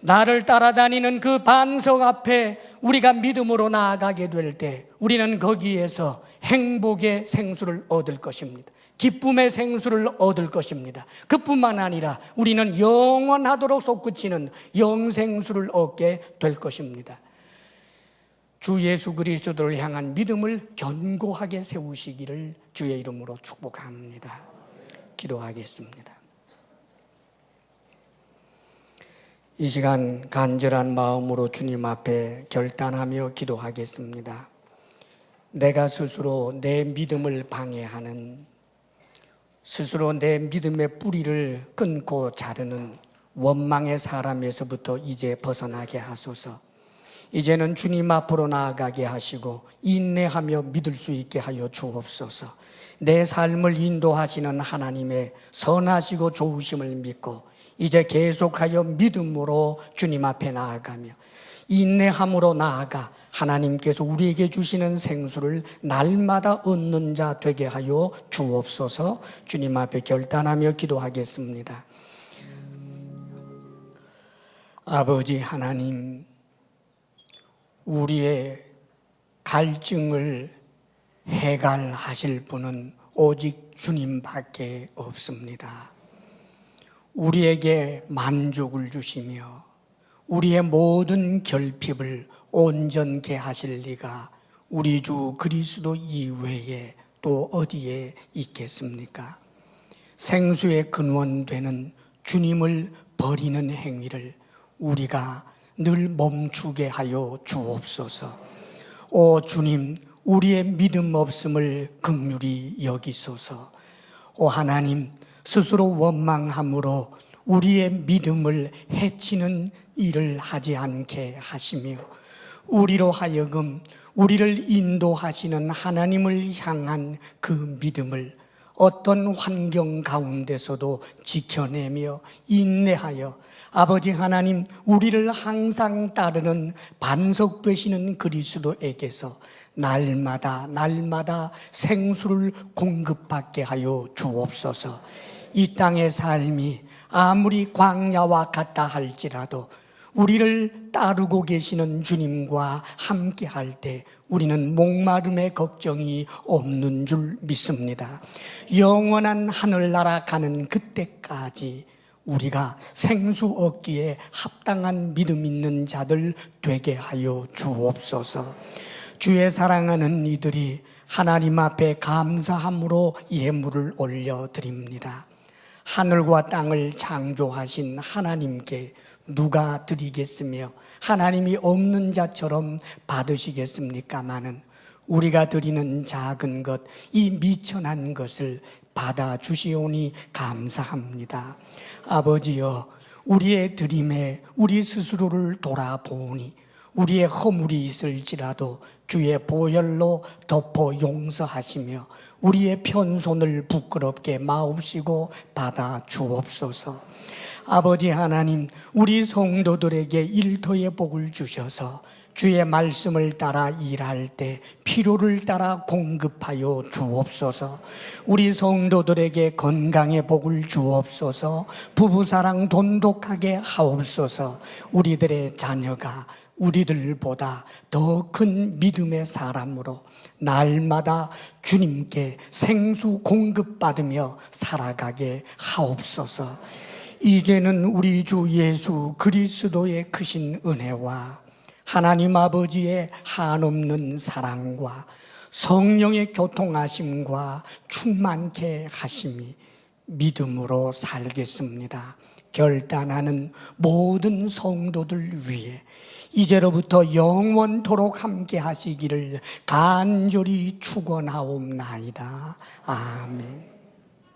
Speaker 1: 나를 따라다니는 그 반석 앞에 우리가 믿음으로 나아가게 될 때 우리는 거기에서 행복의 생수를 얻을 것입니다. 기쁨의 생수를 얻을 것입니다. 그뿐만 아니라 우리는 영원하도록 솟구치는 영생수를 얻게 될 것입니다. 주 예수 그리스도를 향한 믿음을 견고하게 세우시기를 주의 이름으로 축복합니다. 기도하겠습니다. 이 시간 간절한 마음으로 주님 앞에 결단하며 기도하겠습니다. 내가 스스로 내 믿음을 방해하는, 스스로 내 믿음의 뿌리를 끊고 자르는 원망의 사람에서부터 이제 벗어나게 하소서. 이제는 주님 앞으로 나아가게 하시고 인내하며 믿을 수 있게 하여 주옵소서. 내 삶을 인도하시는 하나님의 선하시고 좋으심을 믿고 이제 계속하여 믿음으로 주님 앞에 나아가며 인내함으로 나아가 하나님께서 우리에게 주시는 생수를 날마다 얻는 자 되게 하여 주옵소서. 주님 앞에 결단하며 기도하겠습니다. 아버지 하나님, 우리의 갈증을 해갈하실 분은 오직 주님밖에 없습니다. 우리에게 만족을 주시며 우리의 모든 결핍을 온전케 하실 리가 우리 주 그리스도 이외에 또 어디에 있겠습니까? 생수의 근원 되는 주님을 버리는 행위를 우리가 늘 멈추게 하여 주옵소서. 오 주님, 우리의 믿음 없음을 긍휼히 여기소서. 오 하나님, 스스로 원망함으로 우리의 믿음을 해치는 일을 하지 않게 하시며 우리로 하여금 우리를 인도하시는 하나님을 향한 그 믿음을 어떤 환경 가운데서도 지켜내며 인내하여 아버지 하나님, 우리를 항상 따르는 반석 되시는 그리스도에게서 날마다 생수를 공급받게 하여 주옵소서. 이 땅의 삶이 아무리 광야와 같다 할지라도 우리를 따르고 계시는 주님과 함께 할 때 우리는 목마름의 걱정이 없는 줄 믿습니다. 영원한 하늘나라 가는 그때까지 우리가 생수 얻기에 합당한 믿음 있는 자들 되게 하여 주옵소서. 주의 사랑하는 이들이 하나님 앞에 감사함으로 예물을 올려드립니다. 하늘과 땅을 창조하신 하나님께 누가 드리겠으며 하나님이 없는 자처럼 받으시겠습니까마는 우리가 드리는 작은 것, 이 미천한 것을 받아주시오니 감사합니다. 아버지여, 우리의 드림에 우리 스스로를 돌아보니 우리의 허물이 있을지라도 주의 보혈로 덮어 용서하시며 우리의 편손을 부끄럽게 마옵시고 받아 주옵소서. 아버지 하나님, 우리 성도들에게 일터의 복을 주셔서 주의 말씀을 따라 일할 때 필요를 따라 공급하여 주옵소서. 우리 성도들에게 건강의 복을 주옵소서. 부부사랑 돈독하게 하옵소서. 우리들의 자녀가 우리들보다 더 큰 믿음의 사람으로 날마다 주님께 생수 공급받으며 살아가게 하옵소서. 이제는 우리 주 예수 그리스도의 크신 은혜와 하나님 아버지의 한없는 사랑과 성령의 교통하심과 충만케 하심이 믿음으로 살겠습니다. 결단하는 모든 성도들 위해 이제로부터 영원토록 함께 하시기를 간절히 축원하옵나이다. 아멘.